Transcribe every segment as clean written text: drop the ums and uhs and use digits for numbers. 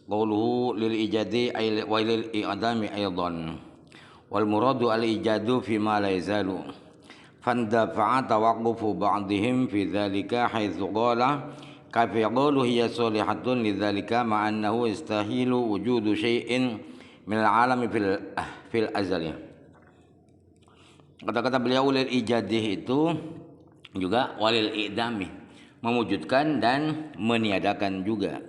Qawluhu lil ijadi ay wa lil i'dami aidan. Wal muradu al ijadu fi ma la yazalu. Fandafa'a tawaqqufu ba'dihim fi dzalika haitsu qala kaifa yaqulu hiya salihatun lidzalika ma annahu yastahilu wujudu syai'in min al-alami fil azali. Kata-kata beliau lil ijadih itu juga walil i'dami, mewujudkan dan meniadakan juga.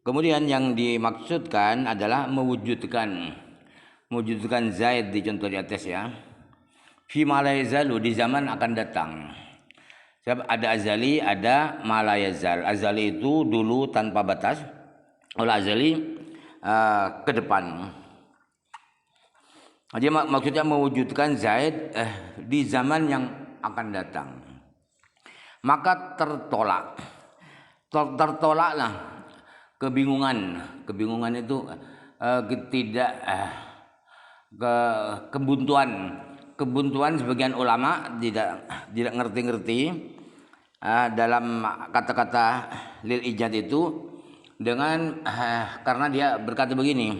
Kemudian yang dimaksudkan adalah mewujudkan zaid di contoh di atas ya. Fi ma la yazalu, di zaman akan datang. Sebab ada azali, ada ma la yazal. Azali itu dulu tanpa batas. Kalau azali ke depan. Jadi maksudnya mewujudkan zaid di zaman yang akan datang. Maka tertolaklah kebingungan itu kebuntuan sebagian ulama tidak ngerti dalam kata-kata lil ijad itu dengan karena dia berkata begini,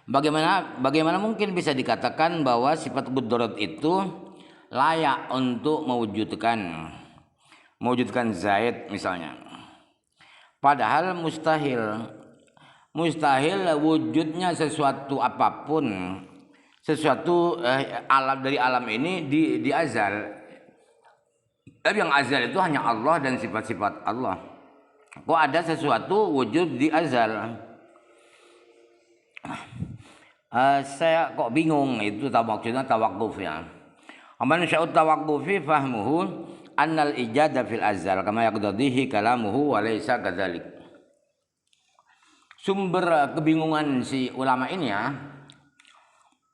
bagaimana mungkin bisa dikatakan bahwa sifat qudrah itu layak untuk mewujudkan zaid misalnya. Padahal mustahil wujudnya sesuatu apapun, sesuatu alam dari alam ini di azal. Tapi yang azal itu hanya Allah dan sifat-sifat Allah. Kok ada sesuatu wujud di azal? Saya kok bingung, itu maksudnya tawakuf ya. Aman sya'ut tawakufi fahmuhu annal ijada fil azal kama yaqtadihi kalamuhu wa laysa kadzalik. Sumber kebingungan si ulama ini ya,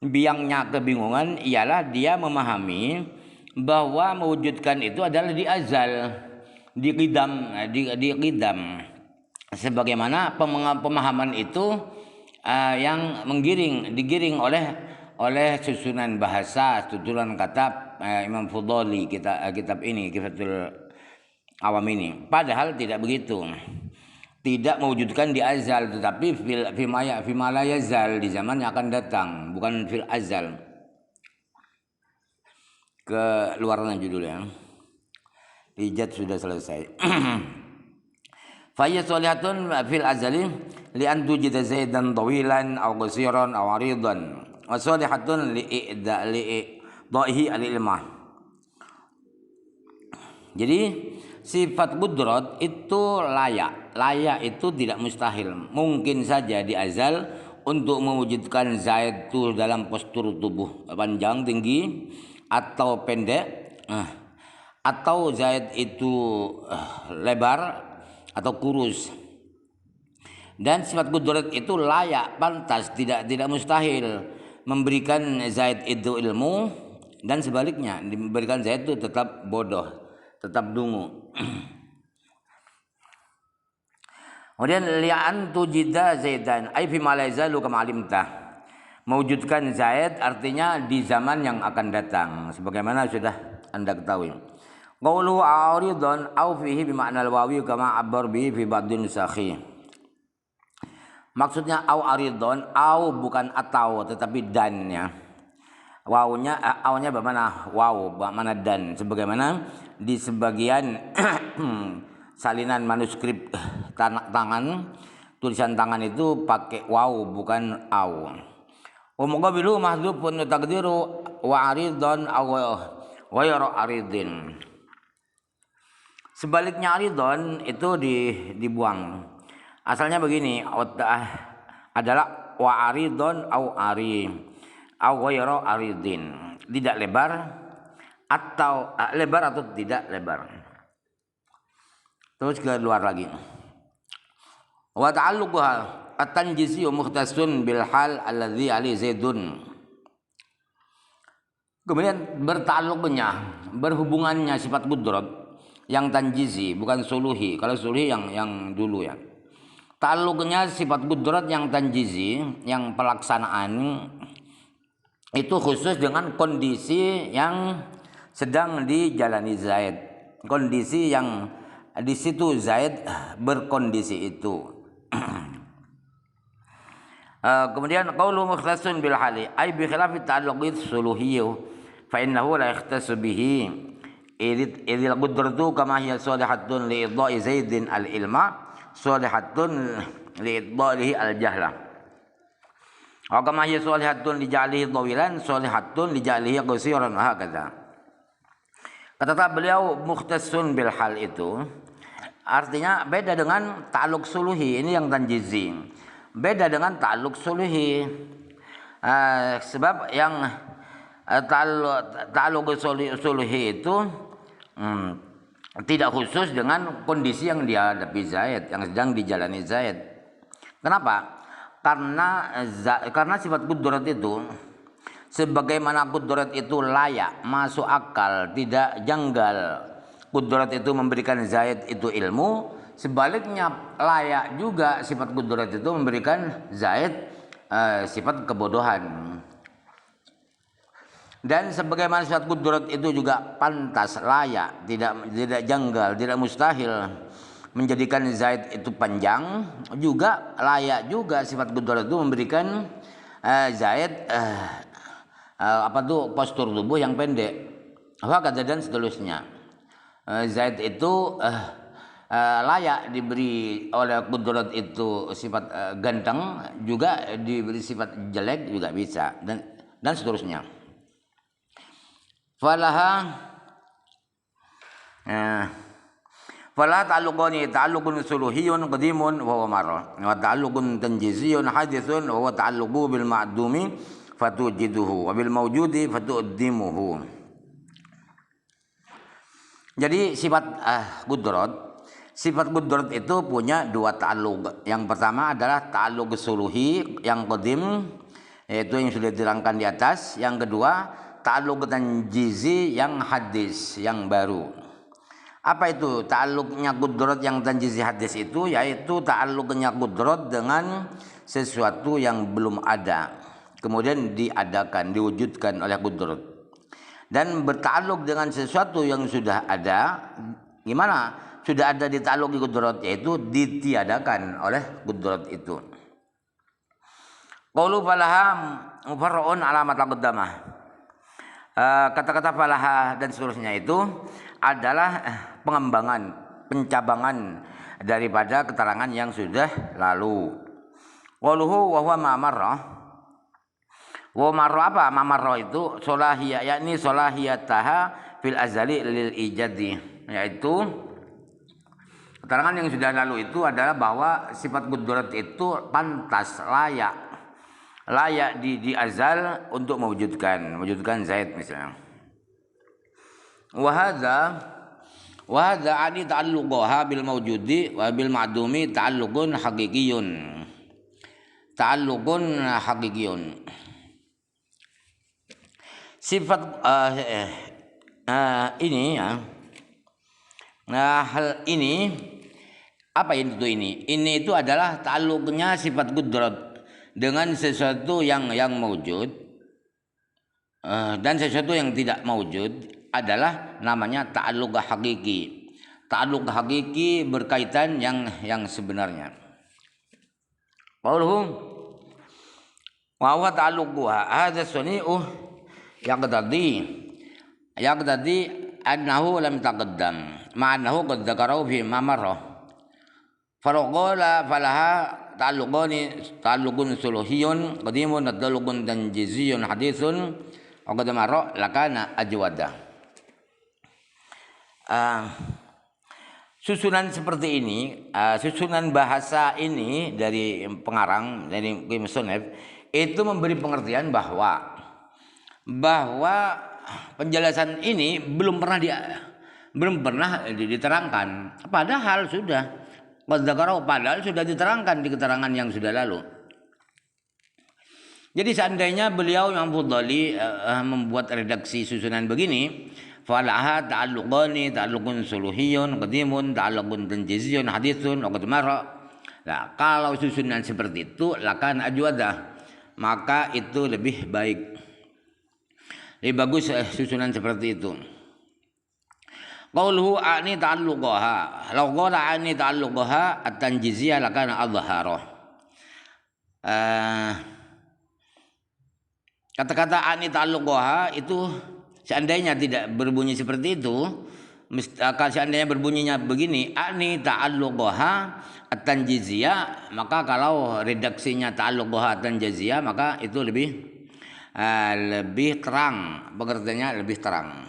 biangnya kebingungan ialah dia memahami bahwa mewujudkan itu adalah di azal, di qidam. Sebagaimana pemahaman itu yang digiring oleh susunan bahasa, tuturan kata Imam Fudhali kitab ini, Kifatul Awam ini. Padahal tidak begitu. Tidak mewujudkan di azal, tetapi fi ma la yazal, di zaman yang akan datang, bukan fil azal. Keluaran judulnya. Ijad sudah selesai. Fa hiya shalihatun fil azali li an tujida zaidan tawilan aw qasiran aw aridan. Wa shalihatun li dhahi al-ilmah. Jadi sifat qudrah itu layak itu tidak mustahil. Mungkin saja di azal untuk mewujudkan zaid itu dalam postur tubuh panjang tinggi atau pendek, atau zaid itu lebar atau kurus. Dan sifat qudrah itu layak, pantas, tidak mustahil memberikan zaid itu ilmu, dan sebaliknya diberikan zaid itu tetap bodoh, tetap dungu. Kemudian li'an tujida zaidan ay fi ma la yazalu kama alimta. Mewujudkan zaid artinya di zaman yang akan datang, sebagaimana sudah Anda ketahui. Qawlu aridan aw fihi bi ma'nal wawi kama abbar bihi fi ba'din nusakhi. Maksudnya au aridon, au bukan atau tetapi dan ya. Wawunya bermana waw, bermana dan, sebagaimana di sebagian salinan manuskrip tulisan tangan itu pakai waw bukan au. Wa muqabilu mahdhufun taqdiru wa aridon aw ghayra aridin. Sebaliknya aridon itu dibuang. Asalnya begini, adalah wa aridon au ari au ghayra aridin, tidak lebar atau lebar atau tidak lebar. Terus keluar lagi. Wa ta'alluquha at-tanjisi wa mukhtasun bil hal alladhi ali zaidun. Kemudian berhubungannya sifat qudrah yang tanjizi, bukan suluhi. Kalau suluhi yang dulu ya. Ta'alluqnya sifat qudrah yang tanjizi, yang pelaksanaan itu khusus dengan kondisi yang sedang dijalani zaid. Kondisi yang di situ zaid berkondisi itu. Kemudian qaulu mukhtasun bil hali ay bi khilafi ta'alluqit suluhiyyu fa innahu la yakhtasu bihi idil qudratu kama hiya salihatun li idda'i zaidin al ilma salihatun li idda'ihi al jahla wa kama hiya salihatun li ja'lihi tawilan salihatun li ja'lihi qasiran hakadha. Kata beliau mukhtasun bil hal itu artinya beda dengan ta'alluq suluhi, ini yang tanjizi. Beda dengan ta'alluq suluhi. Sebab yang ta'alluq suluhi itu tidak khusus dengan kondisi yang dihadapi Zaid, yang sedang dijalani Zaid. Kenapa? Karena sifat qudrat itu sebagaimana qudrat itu layak, masuk akal, tidak janggal. Qudrat itu memberikan Zaid itu ilmu, sebaliknya layak juga sifat qudrat itu memberikan Zaid sifat kebodohan. Dan sebagaimana sifat qudrat itu juga pantas, layak, tidak janggal, tidak mustahil menjadikan Zaid itu panjang, juga layak juga sifat qudrat itu memberikan Zaid postur tubuh yang pendek. Hakadha dan seterusnya. Zaid itu layak diberi oleh qudrat itu sifat ganteng, juga diberi sifat jelek juga bisa, dan seterusnya. Falaha ta'alluqun suluhiyun qadimun wa huwa marra wa ta'alluqun tanjiziyun hadithun wa huwa ta'alluqu bil ma'dumi fatujiduhu wa bil mawjudi fatuqaddimuhu. Jadi sifat qudrat itu punya dua ta'alluq. Yang pertama adalah ta'alluq suluhi yang qadim, yaitu yang sudah diterangkan di atas. Yang kedua ta'alluq tanjizi yang hadis, yang baru. Apa itu ta'alluqnya qudrat yang tanjizi hadis itu? Yaitu ta'alluqnya qudrat dengan sesuatu yang belum ada, kemudian diadakan, diwujudkan oleh qudrat. Dan berta'alluq dengan sesuatu yang sudah ada, gimana? Sudah ada dita'alluq di qudrat, yaitu ditiadakan oleh qudrat itu. Qaulu falaha mufarra'un alamat taqaddamah. Kata-kata falaha dan seterusnya itu adalah pengembangan, pencabangan daripada keterangan yang sudah lalu. Qauluhu wa huwa ma'marrah. Wa marra apa? Mamarra itu solahiyah, yakni solahiyataha fil azali lil ijadi, yaitu keterangan yang sudah lalu itu adalah bahwa sifat qudrat itu pantas, layak di azal untuk mewujudkan Zaid misalnya. Wa hadza ani ta'alluqaha bil mawjudi wa bil ma'dumi ta'alluqun haqiqiyun. Sifat ini ya. Nah, hal ini apa itu ini? Ini itu adalah ta'alluqnya sifat qudrat dengan sesuatu yang mewujud, dan sesuatu yang tidak mewujud adalah namanya ta'alluq hakiki. Ta'alluq hakiki berkaitan yang sebenarnya. Qauluhu wa huwa ta'alluquha hadza suni'u yaqtadi annahu lam taqaddam ma'annahu qad dzakarahu fi mamarrah faraqala falaha ta'alluqun suluhiyun qadimun ta'alluqun tanjiziyun hadithun wa qad marra lakana ajwada. Susunan seperti ini, susunan bahasa ini dari pengarang, dari musannif itu memberi pengertian bahwa penjelasan ini belum pernah diterangkan, padahal sudah diterangkan di keterangan yang sudah lalu. Jadi seandainya beliau yang Fudhali membuat redaksi susunan begini, falaha ta'alluqun suluhiyun qadimun ta'alluqun tanjiziyun hadithun wa qad marra. Nah, kalau susunan seperti itu lakan ajwada, maka itu lebih baik. Lebih bagus susunan seperti itu. Qauluhu ani ta'alluqaha. Law qala ani ta'alluqaha at-tanjiziyah lakana adhhara. eh, kata-kata ani ta'alluqoha itu seandainya tidak berbunyi seperti itu, kalau seandainya berbunyinya begini, ani ta'alluqoha at-tanjiziyah, maka kalau redaksinya ta'alluqoha at-tanjiziyah, maka itu lebih terang, pengertiannya lebih terang.